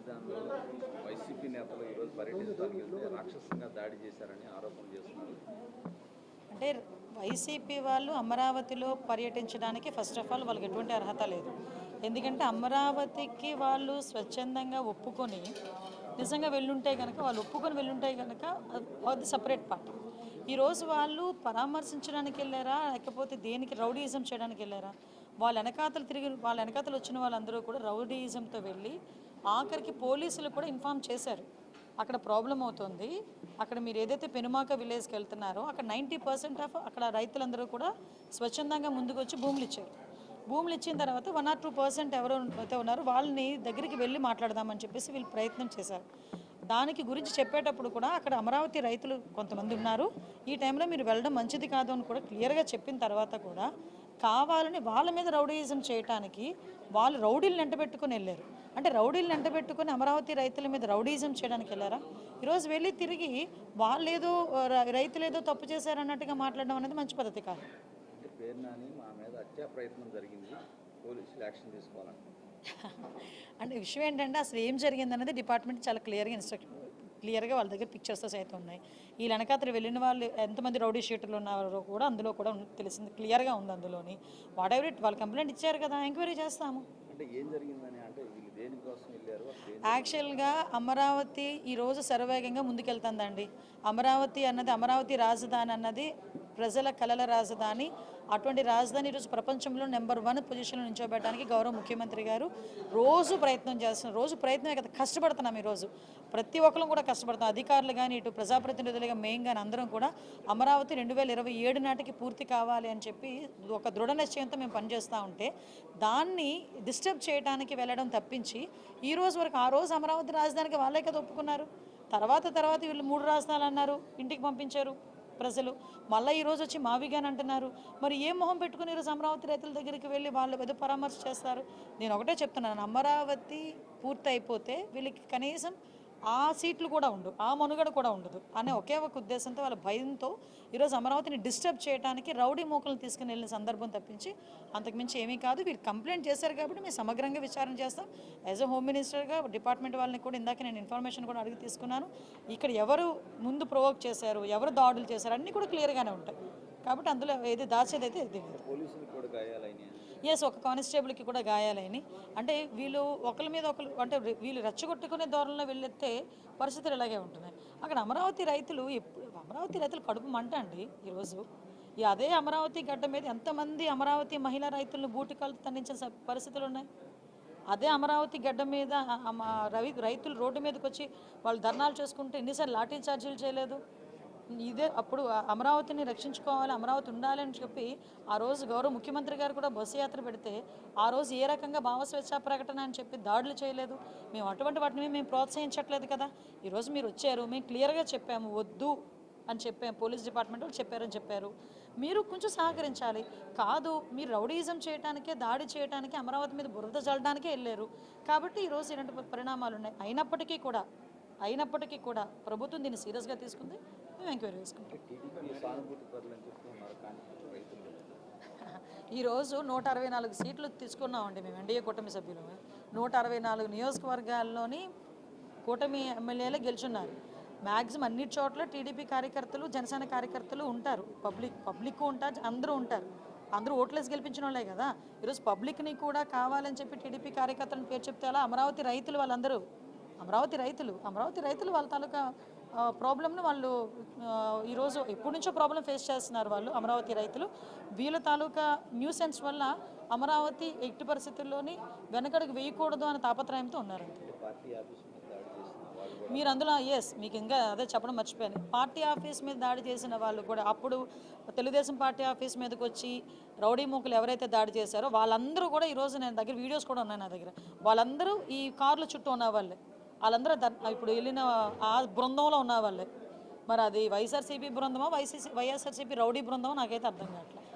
రాజధానిలో వైసీపీ నేతలు ఈరోజు పర్యటించడానికి వెళ్తే రాక్షసంగా దాడి చేశారని ఆరోపణలు చేస్తున్నారు. అంటే వైసీపీ వాళ్ళు అమరావతిలో పర్యటించడానికి ఫస్ట్ ఆఫ్ ఆల్ వాళ్ళకి ఎటువంటి అర్హత లేదు. ఎందుకంటే అమరావతికి వాళ్ళు స్వచ్ఛందంగా ఒప్పుకొని నిజంగా వెళ్ళుంటే కనుక వాళ్ళు ఒప్పుకొని వెళ్ళుంటే కనుక అది సపరేట్ పార్ట్. ఈరోజు వాళ్ళు పరామర్శించడానికి వెళ్ళారా లేకపోతే దేనికి రౌడీయిజం చేయడానికి వెళ్ళారా? వాళ్ళ వెనకాతలు వచ్చిన వాళ్ళందరూ కూడా రౌడీయిజంతో వెళ్ళి ఆఖరికి పోలీసులు కూడా ఇన్ఫామ్ చేశారు అక్కడ ప్రాబ్లం అవుతుంది, అక్కడ మీరు ఏదైతే పెనుమాక విలేజ్కి వెళ్తున్నారో అక్కడ 90% ఆఫ్ అక్కడ రైతులందరూ కూడా స్వచ్ఛందంగా ముందుకు వచ్చి భూములు ఇచ్చారు. భూములు ఇచ్చిన తర్వాత 1 or 2% ఎవరు అయితే ఉన్నారో వాళ్ళని దగ్గరికి వెళ్ళి మాట్లాడదామని చెప్పేసి వీళ్ళు ప్రయత్నం చేశారు. దానికి గురించి చెప్పేటప్పుడు కూడా అక్కడ అమరావతి రైతులు కొంతమంది ఉన్నారు, ఈ టైంలో మీరు వెళ్ళడం మంచిది కాదు అని కూడా క్లియర్గా చెప్పిన తర్వాత కూడా కావాలని వాళ్ళ మీద రౌడీయిజం చేయడానికి వాళ్ళు రౌడీలను ఎంటబెట్టుకుని వెళ్ళారు. అంటే రౌడీలను ఎంటబెట్టుకుని అమరావతి రైతుల మీద రౌడీయిజం చేయడానికి వెళ్ళారా? ఈరోజు వెళ్ళి తిరిగి వాళ్ళేదో రైతులేదో తప్పు చేశారన్నట్టుగా మాట్లాడడం అనేది మంచి పద్ధతి కాదు. మా మీద హత్యా ప్రయత్నం జరిగింది, పోలీసులు యాక్షన్ తీసుకోవాలంటే అంటే విషయం ఏంటంటే అసలు ఏం జరిగిందనేది డిపార్ట్మెంట్ చాలా క్లియర్గా వాళ్ళ దగ్గర పిక్చర్స్తో సైతం ఉన్నాయి. ఈ వెనకాతలు వెళ్ళిన వాళ్ళు ఎంతమంది రౌడీ షీటర్లు ఉన్నారో కూడా అందులో కూడా తెలిసింది, క్లియర్గా ఉంది అందులోని. వాట్ ఎవర్ ఇట్, వాళ్ళు కంప్లైంట్ ఇచ్చారు కదా, ఎంక్వైరీ చేస్తాము. అంటే ఏం జరిగిందని, అంటే వీళ్ళు దేనికోసం వెళ్ళారు? యాక్చువల్గా అమరావతి ఈరోజు శరవేగంగా ముందుకెళ్తుందండి. అమరావతి అన్నది, అమరావతి రాజధాని అన్నది ప్రజల కలల రాజధాని. అటువంటి రాజధాని ఈరోజు ప్రపంచంలో నెంబర్ 1 పొజిషన్లో నిల్చోబెట్టడానికి గౌరవ ముఖ్యమంత్రి గారు రోజు ప్రయత్నం చేస్తున్నారు. రోజు ప్రయత్నమే కదా, కష్టపడుతున్నాం. ఈరోజు ప్రతి ఒక్కరు కూడా కష్టపడుతున్నాం. అధికారులు కానీ ఇటు ప్రజాప్రతినిధులుగా మెయిన్ కానీ అందరం కూడా అమరావతి 2027 నాటికి పూర్తి కావాలి అని చెప్పి ఒక దృఢ నిశ్చయంతో మేము పనిచేస్తూ ఉంటే దాన్ని డిస్టర్బ్ చేయడానికి వెళ్ళడం తప్పించి ఈ రోజు వరకు ఆ రోజు అమరావతి రాజధానికి వాళ్ళే కదా ఒప్పుకున్నారు. తర్వాత వీళ్ళు 3 రాజధానులు అన్నారు, ఇంటికి పంపించారు ప్రజలు. మళ్ళీ ఈరోజు వచ్చి మావిగాని అంటున్నారు. మరి ఏ మొహం పెట్టుకుని ఈరోజు అమరావతి రైతుల దగ్గరికి వెళ్ళి వాళ్ళు ఏదో పరామర్శ చేస్తారు? నేను ఒకటే చెప్తున్నాను, అమరావతి పూర్తి అయిపోతే వీళ్ళకి కనీసం ఆ సీట్లు కూడా ఉండవు, ఆ మనుగడ కూడా ఉండదు అనే ఒకే ఒక ఉద్దేశంతో వాళ్ళ భయంతో ఈరోజు అమరావతిని డిస్టర్బ్ చేయడానికి రౌడీ మూకలను తీసుకుని వెళ్ళిన సందర్భం తప్పించి అంతకుమించి ఏమీ కాదు. వీళ్ళు కంప్లైంట్ చేశారు కాబట్టి మేము సమగ్రంగా విచారణ చేస్తాం. యాజ్ అ హోమ్ మినిస్టర్గా డిపార్ట్మెంట్ వాళ్ళని కూడా ఇందాక నేను ఇన్ఫర్మేషన్ కూడా అడిగి తీసుకున్నాను. ఇక్కడ ఎవరు ముందు ప్రొవోక్ చేశారు, ఎవరు దాడులు చేశారు అన్నీ కూడా క్లియర్గానే ఉంటాయి. కాబట్టి అందులో ఏది దాచేది అయితే ఇది ఒక కానిస్టేబుల్కి కూడా గాయాలైనాయి. అంటే వీళ్ళు ఒకరి మీద ఒకరు, అంటే వీళ్ళు రెచ్చగొట్టుకునే ధోరణిలో వెళ్ళితే పరిస్థితులు ఇలాగే ఉంటున్నాయి. అక్కడ అమరావతి రైతులు కడుపు మంట అండి. ఈరోజు అదే అమరావతి గడ్డ మీద ఎంతమంది అమరావతి మహిళా రైతులను బూటికాలతో తన్నించిన పరిస్థితులు ఉన్నాయి. అదే అమరావతి గడ్డ మీద రైతులు రోడ్డు మీదకి వచ్చి వాళ్ళు ధర్నాలు చేసుకుంటే ఎన్నిసార్లు లాఠీ ఛార్జీలు చేయలేదు? ఇదే అప్పుడు అమరావతిని రక్షించుకోవాలి, అమరావతి ఉండాలి అని చెప్పి ఆ రోజు గౌరవ ముఖ్యమంత్రి గారు కూడా బస్సు యాత్ర పెడితే ఆ రోజు ఏ రకంగా భావస్వేచ్ఛా ప్రకటన అని చెప్పి దాడులు చేయలేదు. మేము అటువంటి వాటిని మేము ప్రోత్సహించట్లేదు కదా. ఈరోజు మీరు వచ్చారు, మేము క్లియర్గా చెప్పాము వద్దు అని చెప్పాము, పోలీస్ డిపార్ట్మెంట్ వాళ్ళు చెప్పారు. మీరు కొంచెం సహకరించాలి. కాదు, మీరు రౌడీయిజం చేయడానికే, దాడి చేయడానికి, అమరావతి మీద బురద చల్లడానికే వెళ్ళారు. కాబట్టి ఈరోజు ఇలాంటి పరిణామాలు ఉన్నాయి. అయినప్పటికీ కూడా ప్రభుత్వం దీన్ని సీరియస్గా తీసుకుంది. మేము ఎంక్వైరీ చేసుకుంటాం. ఈరోజు 164 సీట్లు తీసుకున్నామండి మేము, ఎన్డీఏ కూటమి సభ్యులు. 164 నియోజకవర్గాల్లోని కూటమి ఎమ్మెల్యేలే గెలుచున్నారు. మ్యాక్సిమం అన్ని చోట్ల టీడీపీ కార్యకర్తలు, జనసేన కార్యకర్తలు ఉంటారు. పబ్లిక్ ఉంటారు, అందరూ ఉంటారు. అందరూ ఓట్లేసి గెలిపించిన వాళ్ళే కదా. ఈరోజు పబ్లిక్ని కూడా కావాలని చెప్పి టీడీపీ కార్యకర్తలను పేరు చెప్తే అలా అమరావతి రైతులు వాళ్ళందరూ అమరావతి రైతులు వాళ్ళ తాలూకా ప్రాబ్లమ్ను వాళ్ళు ఈరోజు ఎప్పటి నుంచో ప్రాబ్లం ఫేస్ చేస్తున్నారు. వాళ్ళు అమరావతి రైతులు వీళ్ళ తాలూకా న్యూసెన్స్ వల్ల అమరావతి ఎట్టి పరిస్థితుల్లోని వెనకడుగు వేయకూడదు అనే తాపత్రయంతో ఉన్నారు. మీరు అందులో మీకు ఇంకా అదే చెప్పడం మర్చిపోయాను. పార్టీ ఆఫీస్ మీద దాడి చేసిన వాళ్ళు కూడా అప్పుడు తెలుగుదేశం పార్టీ ఆఫీస్ మీదకి వచ్చి రౌడీ మూకలు ఎవరైతే దాడి చేశారో వాళ్ళందరూ కూడా ఈరోజు నేను దగ్గర వీడియోస్ కూడా ఉన్నాయి నా దగ్గర. వాళ్ళందరూ ఈ కార్ల చుట్టూ ఉన్న వాళ్ళే, వాళ్ళందరూ ఇప్పుడు వెళ్ళిన ఆ బృందంలో ఉన్న వాళ్ళే. మరి అది వైఎస్ఆర్సీపీ బృందమా వైఎస్ఆర్సీపీ రౌడీ బృందమో నాకైతే అర్థం కావట్లేదు.